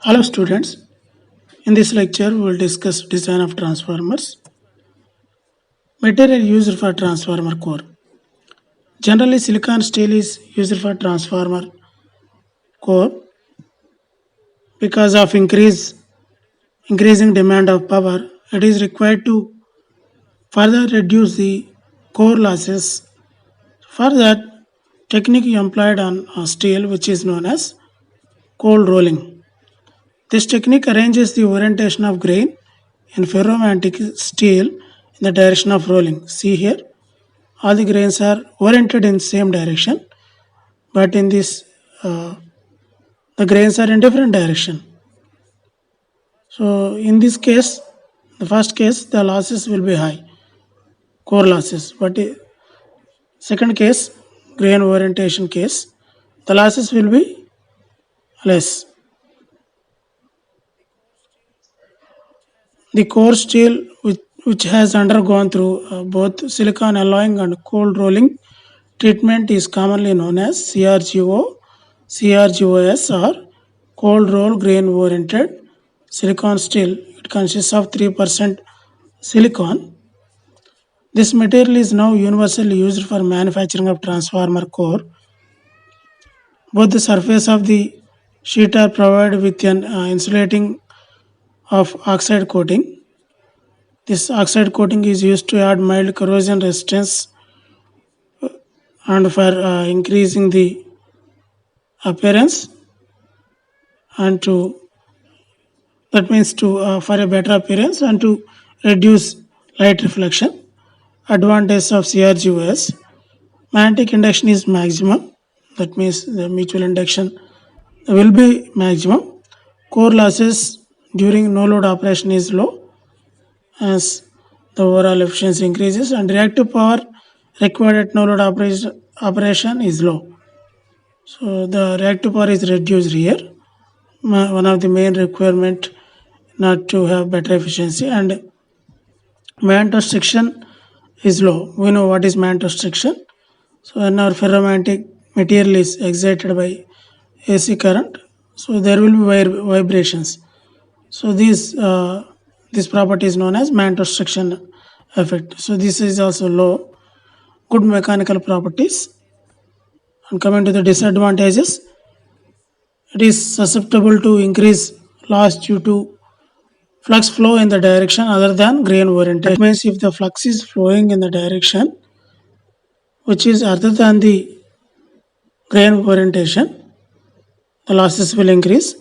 Hello students, in this lecture we will discuss design of transformers, material used for transformer core. Generally silicon steel is used for transformer core because of increasing demand of power. It is required to further reduce the core losses. For that, technique employed on steel which is known as cold rolling. This technique arranges the orientation of grain in ferromagnetic steel in the direction of rolling. See here, all the grains are oriented in same direction, but in this the grains are in different direction. So in this case, the first case, the losses will be high, core losses. But second case, grain orientation case, the losses will be less. The core steel, which has undergone through both silicon alloying and cold rolling treatment, is commonly known as CRGO, CRGOS, or cold roll grain oriented silicon steel. It consists of 3% silicon. This material is now universally used for manufacturing of transformer core. Both the surface of the sheet are provided with an insulating of oxide coating. This oxide coating is used to add mild corrosion resistance and for increasing the appearance and to that means to for a better appearance and to reduce light reflection. Advantage of CRGOS: magnetic induction is maximum. That means the mutual induction will be maximum. Core losses during no load operation is low as the overall efficiency increases, and reactive power required at no load operation is low. So the reactive power is reduced here. One of the main requirement not to have better efficiency, and Mantoux friction is low. We know what is Mantoux friction. So when our ferromagnetic material is excited by AC current, so there will be vibrations. So this property is known as Mantoux friction effect. So this is also low. Good mechanical properties. And coming to the disadvantages, it is susceptible to increase loss due to flux flow in the direction other than grain orientation. That means if the flux is flowing in the direction which is other than the grain orientation, the losses will increase.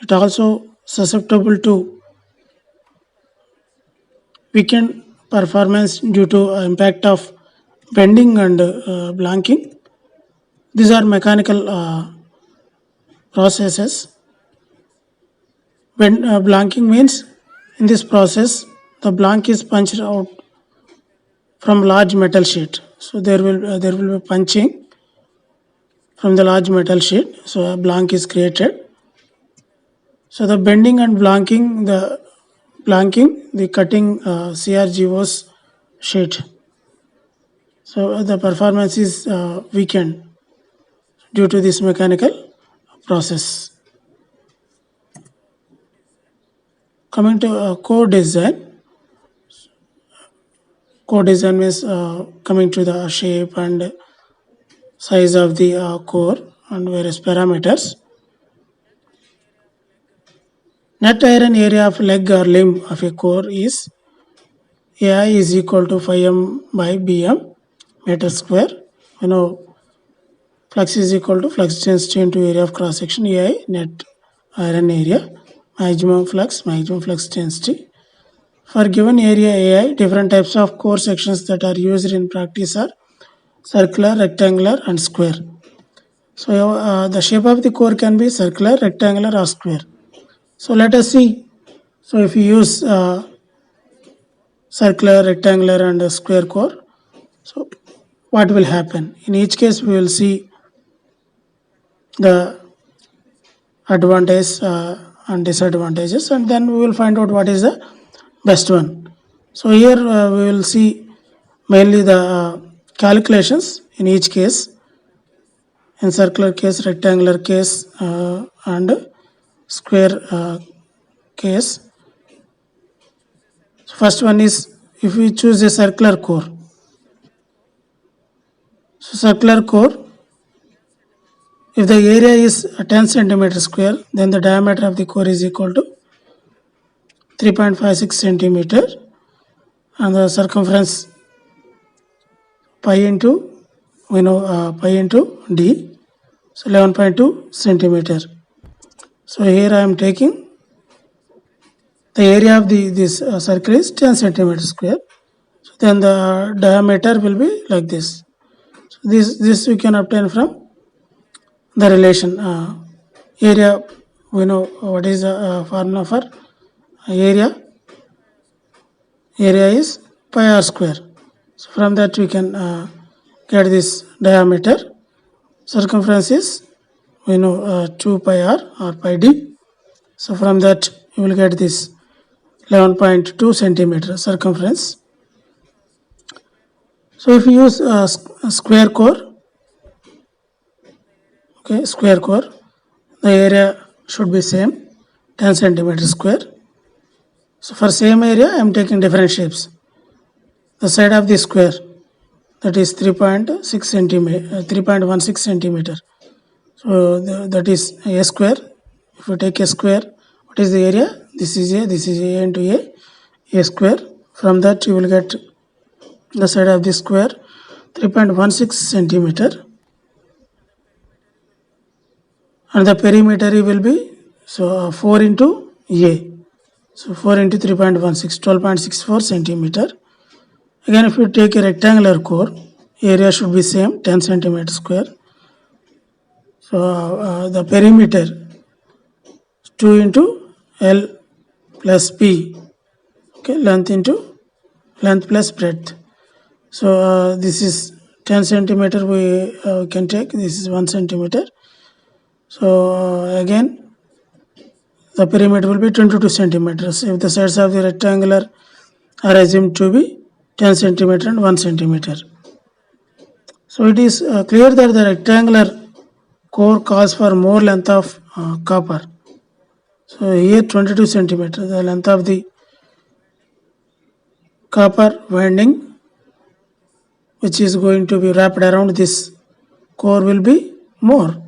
It also susceptible to weakened performance due to impact of bending and blanking. These are mechanical processes. When blanking means in this process the blank is punched out from large metal sheet. So there will be punching from the large metal sheet. So a blank is created. So the bending and blanking, the cutting CRGO's sheet. So the performance is weakened due to this mechanical process. Coming to core design means coming to the shape and size of the core and various parameters. Net iron area of leg or limb of a core is AI is equal to 5m by bm meter square. You know, flux is equal to flux density into area of cross section. AI net iron area, maximum flux density. For given area AI, different types of core sections that are used in practice are circular, rectangular, and square. So the shape of the core can be circular, rectangular, or square. So let us see. So if you use circular, rectangular, and a square core, so what will happen? In each case, we will see the advantage and disadvantages, and then we will find out what is the best one. So here we will see mainly the calculations in each case, in circular case, rectangular case, and square case. First one is if we choose a circular core. So circular core, if the area is 10 centimeter square, then the diameter of the core is equal to 3.56 centimeter, and the circumference pi into pi into d, so 11.2 centimeter. So here I am taking the area of this circle is 10 centimeter square. So then the diameter will be like this. So this we can obtain from the relation area. We know what is the formula for area. Area is pi r square. So from that we can get this diameter. Circumference is 2 pi r or pi d. So from that you will get this 11.2 centimeter circumference. So if you use a square core, okay, square core, the area should be same, 10 centimeter square. So for same area I am taking different shapes. The side of the square, that is 3.6 centimeter, 3.16 centimeter. So that is a square. If you take a square, what is the area? This is a into a square. From that you will get the side of the square 3.16 centimeter, and the perimeter will be 4 into a. So 4 into 3.16, 12.64 centimeter. Again, if you take a rectangular core, area should be same, 10 centimeter square. So the perimeter 2 into L plus P, okay, length into length plus breadth. So this is 10 centimeter we can take, this is 1 centimeter. So again the perimeter will be 22 centimeters if the sides of the rectangular are assumed to be 10 centimeter and 1 centimeter. So it is clear that the rectangular core calls for more length of copper. So here 22 centimeter, the length of the copper winding which is going to be wrapped around this core will be more.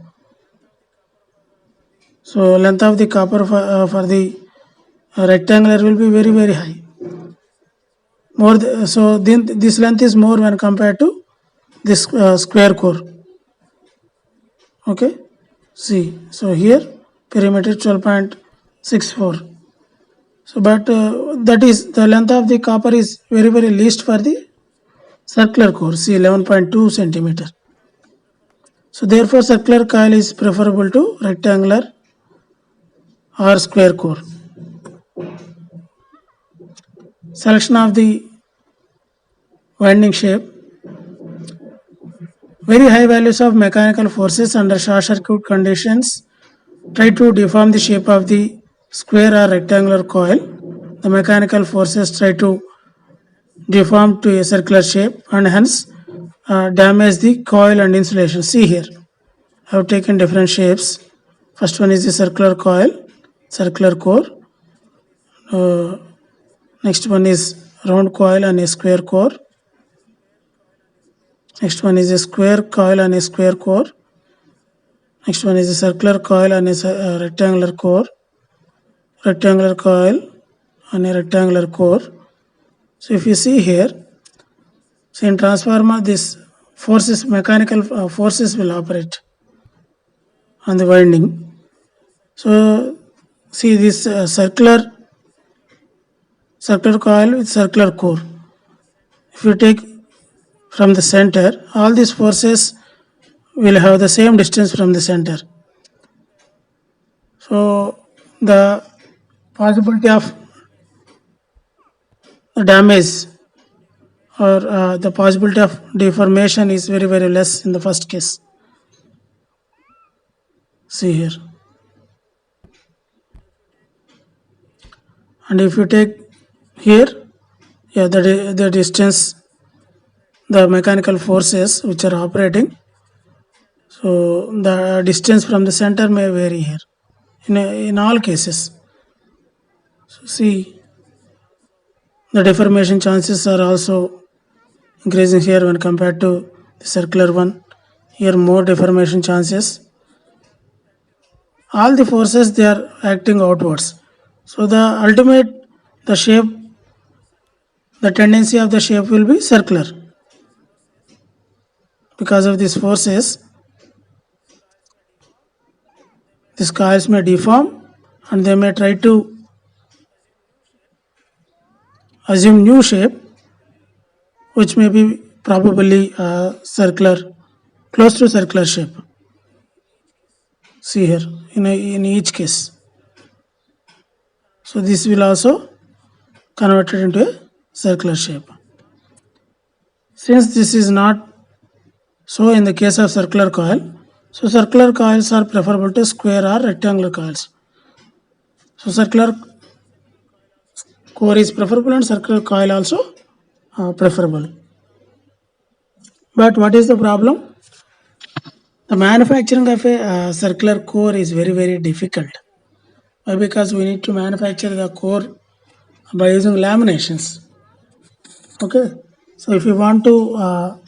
So length of the copper for the rectangular will be very high. So then this length is more when compared to this square core. Okay, see, so here perimeter 12.64. So but that is the length of the copper is very least for the circular core, see 11.2 centimeter. So therefore circular coil is preferable to rectangular or square core. Selection of the winding shape. Very high values of mechanical forces under short circuit conditions try to deform the shape of the square or rectangular coil. The mechanical forces try to deform to a circular shape and hence damage the coil and insulation. See here, I have taken different shapes. First one is the circular coil, circular core. Next one is round coil and a square core. Next one is a square coil and a square core. Next one is a circular coil and a rectangular core. Rectangular coil and a rectangular core. So if you see here, so in transformer this forces, mechanical forces will operate on the winding. So see this circular coil with circular core. If you take from the center, all these forces will have the same distance from the center. So the possibility of damage or the possibility of deformation is very less in the first case. See here. And if you take here, yeah, the distance, the mechanical forces which are operating, so the distance from the center may vary here. in all cases. So see, the deformation chances are also increasing here when compared to the circular one. Here more deformation chances. All the forces they are acting outwards. So the ultimate, the shape, the tendency of the shape will be circular. Because of these forces, these coils may deform and they may try to assume new shape, which may be probably circular, close to circular shape. See here in each case. So this will also convert it into a circular shape. Since this is not so in the case of circular coil, so circular coils are preferable to square or rectangular coils. So circular core is preferable and circular coil also preferable. But what is the problem? The manufacturing of a circular core is very difficult. Why? Because we need to manufacture the core by using laminations. Okay, so if you want to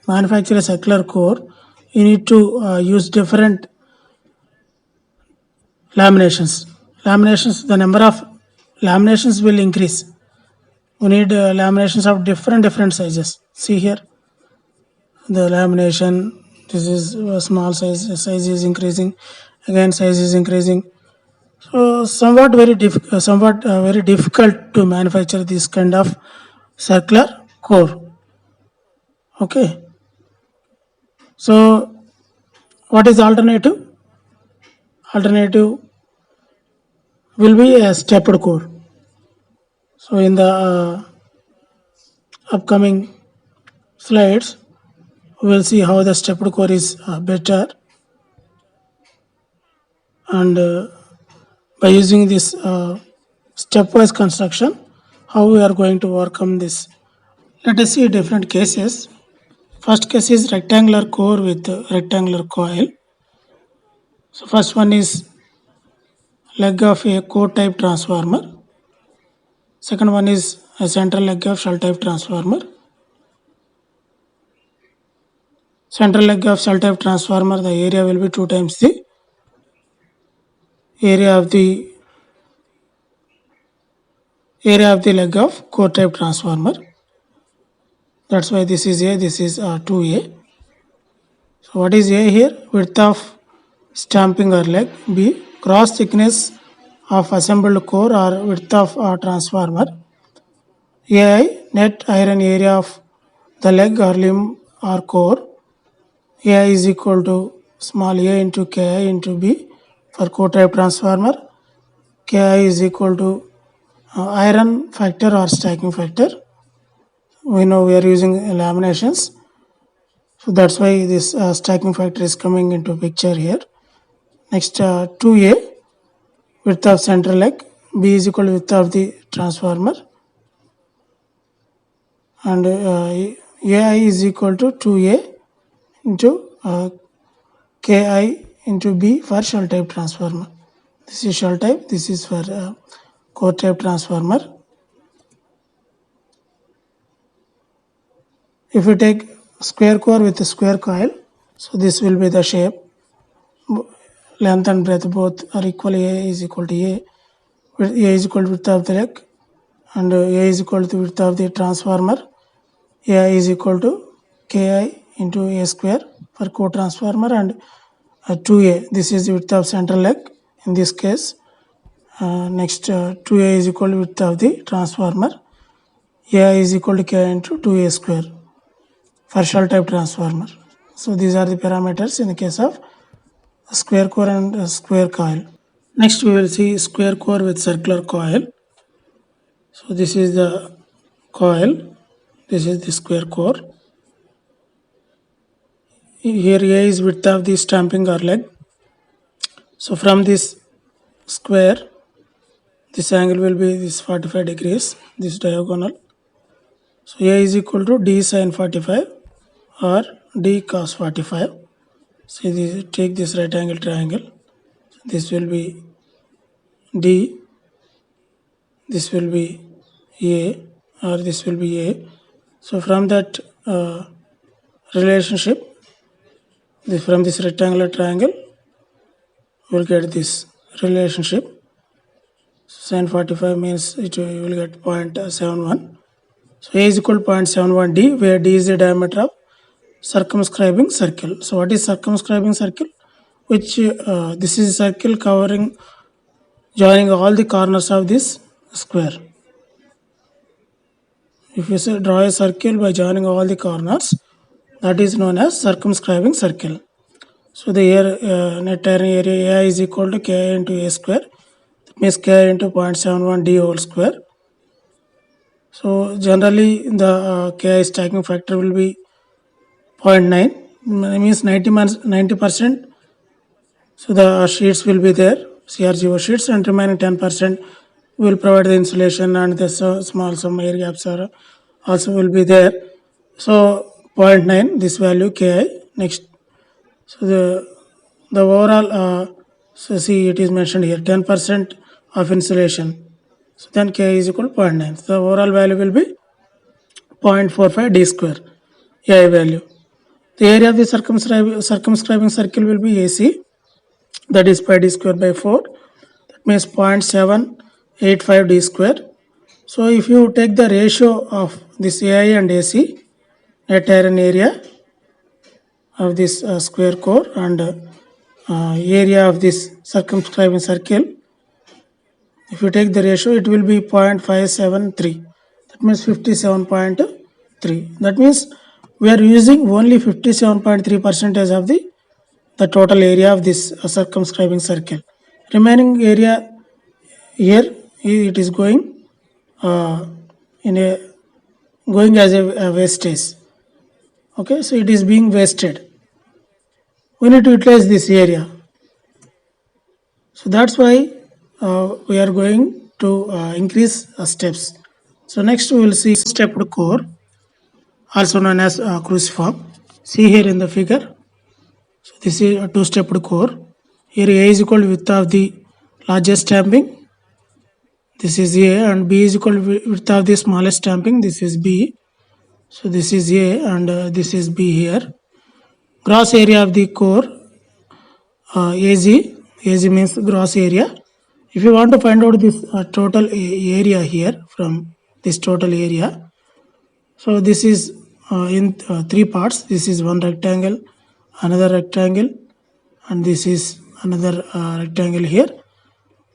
manufacture a circular core, you need to use different laminations. Laminations, the number of laminations will increase. We need laminations of different sizes. See here, the lamination. This is small size. Size is increasing. Again, size is increasing. So somewhat very difficult to manufacture this kind of circular core. Okay. So what is alternative? Alternative will be a stepped core. So in the upcoming slides, we will see how the stepped core is better, and by using this stepwise construction, how we are going to overcome this. Let us see different cases. First case is rectangular core with rectangular coil. So first one is leg of a core type transformer. Second one is a central leg of shell type transformer. Central leg of shell type transformer, the area will be 2 times the area of the leg of core type transformer. That's why this is A, this is 2A. So what is A here? Width of stamping or leg. B, cross thickness of assembled core or width of transformer. AI, net iron area of the leg or limb or core. AI is equal to small a into Ki into B for core type transformer. Ki is equal to iron factor or stacking factor. We know we are using laminations. So that's why this stacking factor is coming into picture here. Next 2A, width of central leg. B is equal to width of the transformer. And AI is equal to 2A into Ki into B for shell type transformer. This is shell type, this is for core type transformer. If we take square core with a square coil, so this will be the shape. Length and breadth both are equal. A is equal to A. A is equal to width of the leg, and A is equal to width of the transformer. A is equal to Ki into A square for core transformer, and 2A, this is the width of central leg in this case. Next 2A is equal to width of the transformer. A is equal to Ki into 2A square for shell type transformer. So these are the parameters in the case of square core and square coil. Next we will see square core with circular coil. So this is the coil, this is the square core. Here A is width of the stamping or leg. So from this square, this angle will be this 45 degrees, this diagonal. So A is equal to D sin 45 or D cos 45. See this, take this right angle triangle. This will be D, this will be A, or this will be A. So from that relationship, from this rectangular triangle, we'll get this relationship. Sin 45 means you will get 0.71. So A is equal to 0.71 D, where D is the diameter of circumscribing circle. So what is circumscribing circle? Which this is a circle covering, joining all the corners of this square. If you say draw a circle by joining all the corners, that is known as circumscribing circle. So the net area A is equal to Ki into A square. That means Ki into 0.71 D whole square. So generally the Ki stacking factor will be 0.9. That means 90%. So the sheets will be there, CRGO sheets, and remaining 10% will provide the insulation, and the small some air gaps are also will be there. So 0.9, this value Ki. Next, so the overall, so see it is mentioned here 10% of insulation. So then Ki is equal to 0.9. So the overall value will be 0.45 D square, Ai value. The area of the circumscribing circle will be AC, that is pi D square by 4. That means 0.785 D square. So if you take the ratio of this AI and AC, net iron area of this square core and area of this circumscribing circle, if you take the ratio, it will be 0.573. That means 57.3. That means we are using only 57.3% of the total area of this circumscribing circle. Remaining area here, it is going in a going as a wastage. Okay, so it is being wasted. We need to utilize this area. So that's why we are going to increase steps. So next we will see stepped core, also known as cruciform. See here in the figure. So this is a two-stepped core. Here A is equal to width of the largest stamping. This is A, and B is equal to width of the smallest stamping. This is B. So this is A and this is B here. Gross area of the core, AZ. AZ means gross area. If you want to find out this total area here from this total area, so this is in three parts. This is one rectangle, another rectangle, and this is another rectangle here.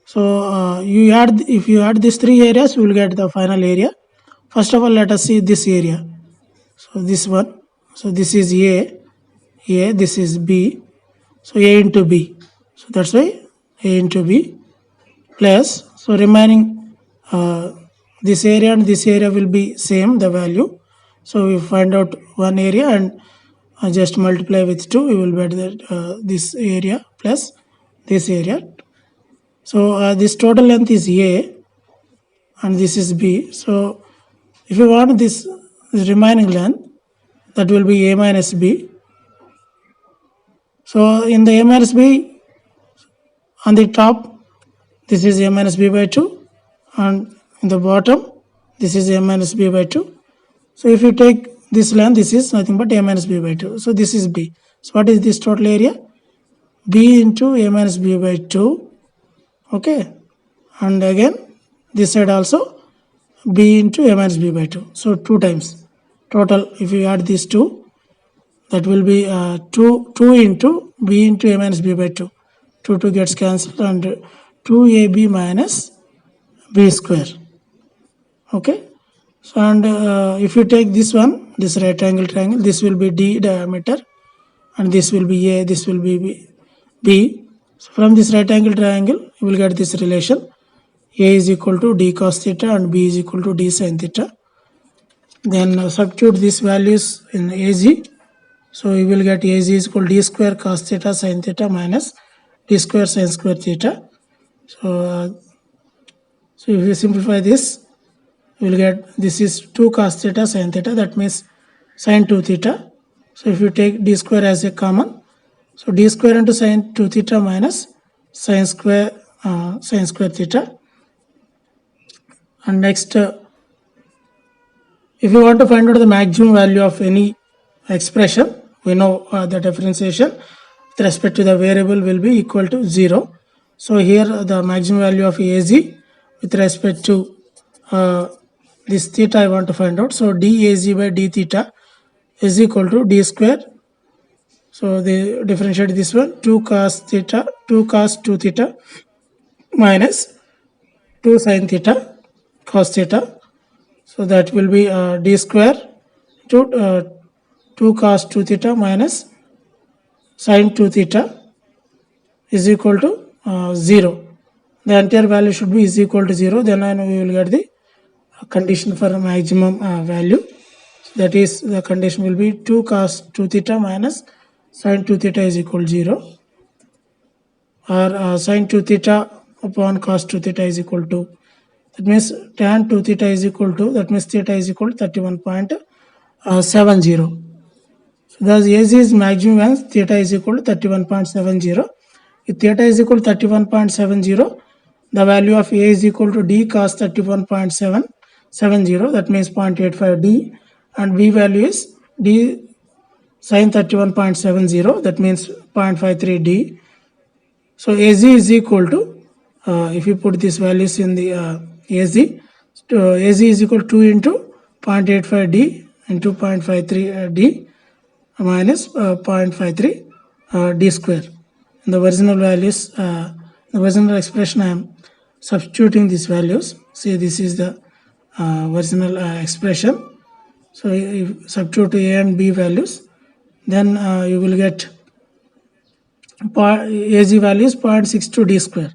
So if you add these three areas, you will get the final area. First of all, let us see this area. So this one, so this is A, this is B, so A into B. So that's why A into B plus, so remaining this area and this area will be same, the value. So we find out one area and just multiply with 2, we will get that this area plus this area. So this total length is A and this is B. So if you want this remaining length, that will be A minus B. So in the A minus B, on the top, this is A minus B by 2, and in the bottom, this is A minus B by 2. So if you take this length, this is nothing but A minus B by 2. So this is B. So what is this total area? B into A minus B by 2. Okay. And again, this side also B into A minus B by 2. So 2 times. Total, if you add these two, that will be 2 into B into A minus B by 2. 2 gets cancelled and 2AB minus B square. Okay. So and if you take this one, this right angle triangle, this will be D diameter and this will be A, this will be B. So from this right angle triangle, you will get this relation. A is equal to D cos theta and B is equal to D sin theta. Then substitute these values in AZ. So you will get AZ is equal to D square cos theta sin theta minus D square sin square theta. So if you simplify this, you will get this is 2 cos theta sin theta, that means sin 2 theta. So if you take D square as a common, so D square into sin 2 theta minus sin square sine square theta. And next, if you want to find out the maximum value of any expression, we know the differentiation with respect to the variable will be equal to 0. So here the maximum value of AZ with respect to this theta I want to find out. So dAZ by d theta is equal to d square. So they differentiate this one, 2 cos 2 theta minus 2 sin theta cos theta. So that will be d square to 2 cos 2 theta minus sin 2 theta is equal to 0. The entire value should be is equal to 0. Then we will get the condition for maximum value. That is, the condition will be 2 cos 2 theta minus sin 2 theta is equal to 0, or sin 2 theta upon cos 2 theta is equal to, that means tan 2 theta is equal to, that means theta is equal to 31.70. So thus AZ is maximum when theta is equal to 31.70. If theta is equal to 31.70, the value of A is equal to D cos 31.770, that means 0.85 D, and B value is D sin 31.70, that means 0.53 D. So AZ is equal to, if you put these values in the AZ is equal to 2 into 0.85 D into 0.53 D minus 0.53 D square. In the original values, the original expression, I am substituting these values. See, this is the original expression. So if substitute A and B values, then you will get AZ value is 0.62 D square.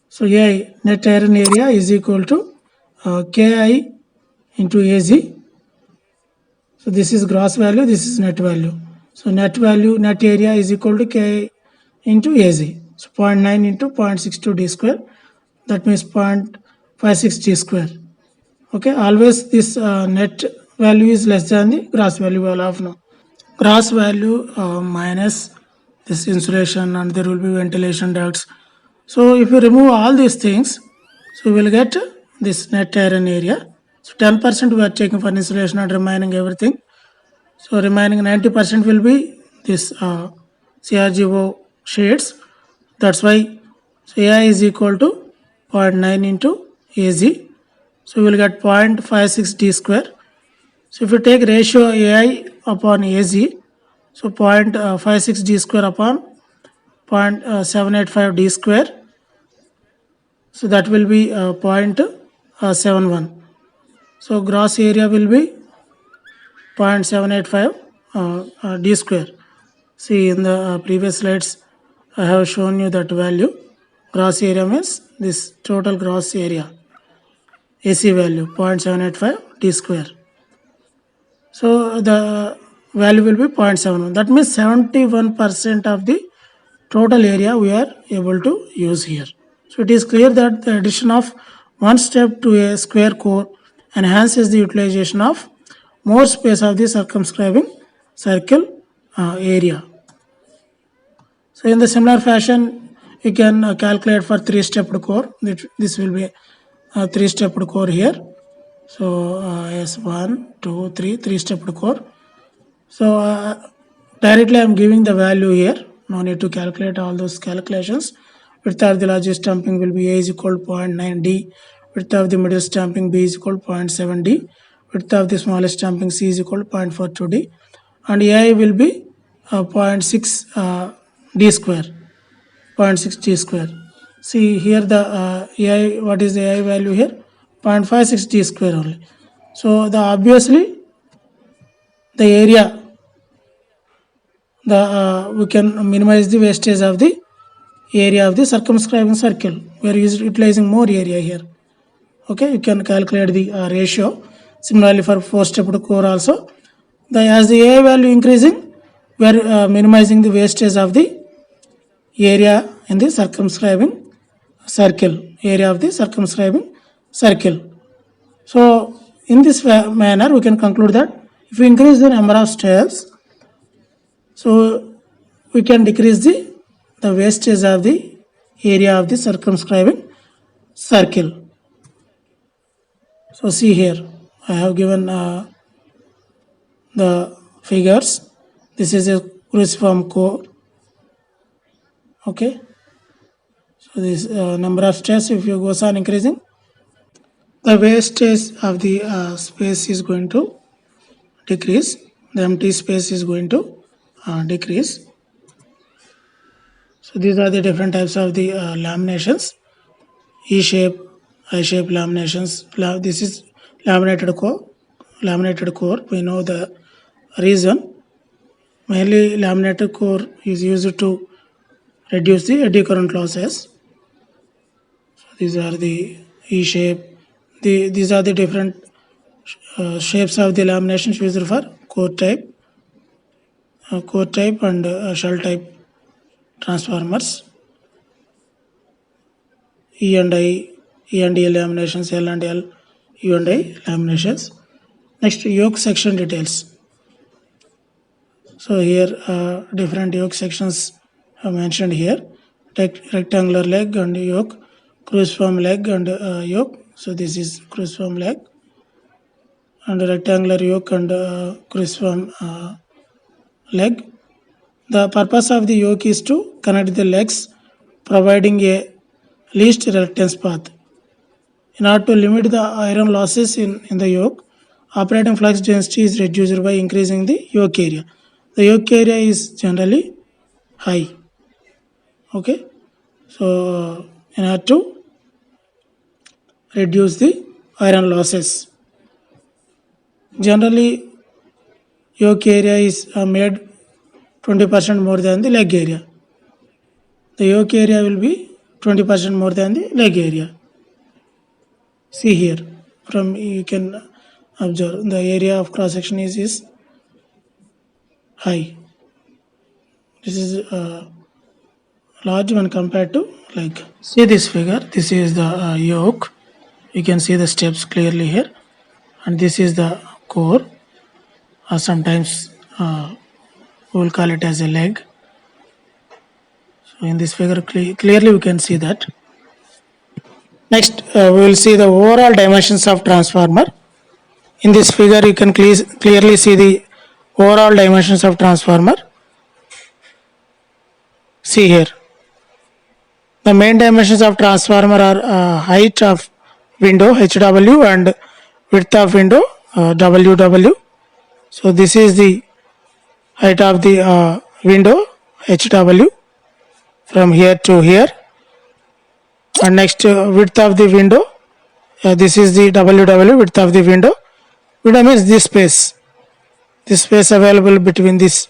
So A net iron area is equal to Ki into AZ. So this is gross value, this is net value. So net value, net area is equal to Ki into AZ. So 0.9 into 0.62 D square, that means 0.56 D square. Okay, always this net value is less than the gross value, we all have now. Gross value minus this insulation, and there will be ventilation ducts. So if you remove all these things, so we will get this net iron area. So 10% we are taking for insulation and remaining everything. So remaining 90% will be this CRGO shades. That's why, so AI is equal to 0.9 into AZ. So we will get 0.56 D square. So if you take ratio AI upon AZ, so 0.56 D square upon 0.785 D square, so that will be 0.71. So gross area will be 0.785 D square. See, in the previous slides I have shown you that value. Gross area means this total gross area, AC value 0.785 D square. So the value will be 0.71. That means 71% of the total area we are able to use here. So it is clear that the addition of one step to a square core enhances the utilization of more space of the circumscribing circle area. So in the similar fashion, you can calculate for 3-stepped core. This will be a 3-stepped core here. So S1, 2, 3, 3-stepped core. So directly I am giving the value here. No need to calculate all those calculations. Width of the largest stamping will be A is equal to 0.9 D. Width of the middle stamping B is equal to 0.7 D. Width of the smallest stamping C is equal to 0.42 D. And AI will be 0.6 D square. 0.6 D square. See here the AI, what is the AI value here? 0.56 D square only. So the obviously the area, we can minimize the wastage of the area of the circumscribing circle. We are utilizing more area here. Okay, you can calculate the ratio. Similarly for 4-stepped core also, as the AI value increasing, we are minimizing the wastage of the area in the circumscribing circle, area of the circumscribing circle. So in this manner we can conclude that if we increase the number of steps, so we can decrease the wastage of the area of the circumscribing circle. So see here, I have given the figures. This is a cruciform core. Okay. So this number of stress, if you goes on increasing, the wastage of the space is going to decrease. The empty space is going to decrease. So these are the different types of the laminations. E shape, I shape laminations. This is laminated core. Laminated core. We know the reason. Mainly laminated core is used to reduce the eddy current losses. So these are the E shape. These are the different shapes of the laminations used for core type and shell type transformers. E and I, E and E laminations, L and L, U and I laminations. Next, yoke section details. So here different yoke sections are mentioned here. Rectangular leg and yoke, cruciform leg and yoke. So this is cruciform leg and rectangular yoke and cruciform leg. The purpose of the yoke is to connect the legs, providing a least reluctance path. In order to limit the iron losses in the yoke, operating flux density is reduced by increasing the yoke area. The yoke area is generally high. Okay, so in order to reduce the iron losses, generally yoke area is made 20% more than the leg area. The yoke area will be 20% more than the leg area. See here, from you can observe the area of cross section is high. This is large when compared to leg. See this figure. This is the yoke. You can see the steps clearly here, and this is the core. Or sometimes we will call it as a leg. So in this figure, clearly we can see that. Next, we will see the overall dimensions of transformer. In this figure, you can clearly see the overall dimensions of transformer. See here. The main dimensions of transformer are height of window HW and width of window WW. So this is the height of the window HW from here to here, and next width of the window, this is the WW, width of the window. Window means this space available between this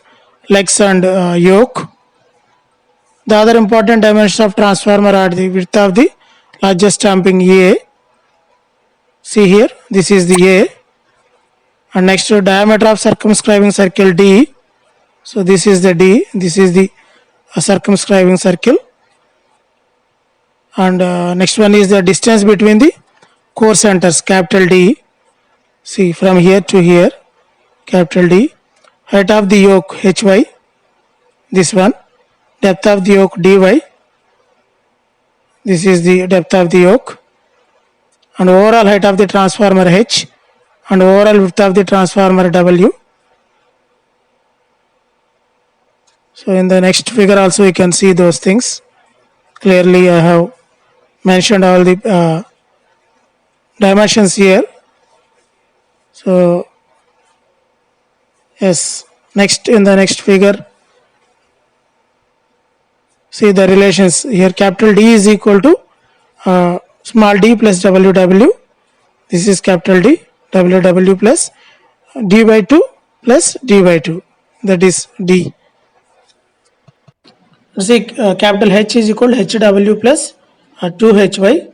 legs and yoke. The other important dimensions of transformer are the width of the largest stamping A. See here, this is the A, and next to diameter of circumscribing circle D. So this is the D, this is the circumscribing circle, and next one is the distance between the core centers, capital D. See from here to here, capital D. Height of the yoke HY, this one. Depth of the yoke dy, this is the depth of the yoke, and overall height of the transformer H, and overall width of the transformer W. So in the next figure also you can see those things. Clearly I have mentioned all the dimensions here. So yes, next in the next figure, see the relations here. Capital D is equal to small d plus WW. This is capital D, WW plus d by 2 plus d by 2. That is D. See capital H is equal to HW plus 2HY.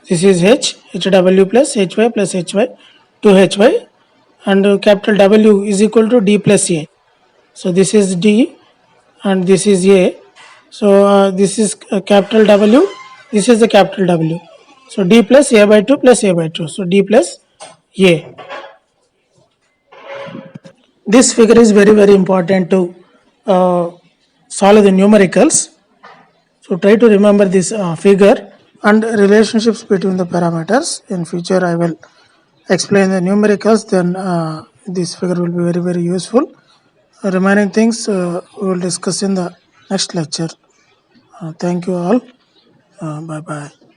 This is H, HW plus HY plus HY, 2HY, and capital W is equal to D plus A. So this is D and this is A. So this is capital W, this is the capital W. So D plus A by 2 plus A by 2. So D plus A. This figure is very important to solve the numericals. So try to remember this figure and relationships between the parameters. In future, I will explain the numericals. Then this figure will be very, very useful. Remaining things we will discuss in the next lecture. Thank you all. Bye bye.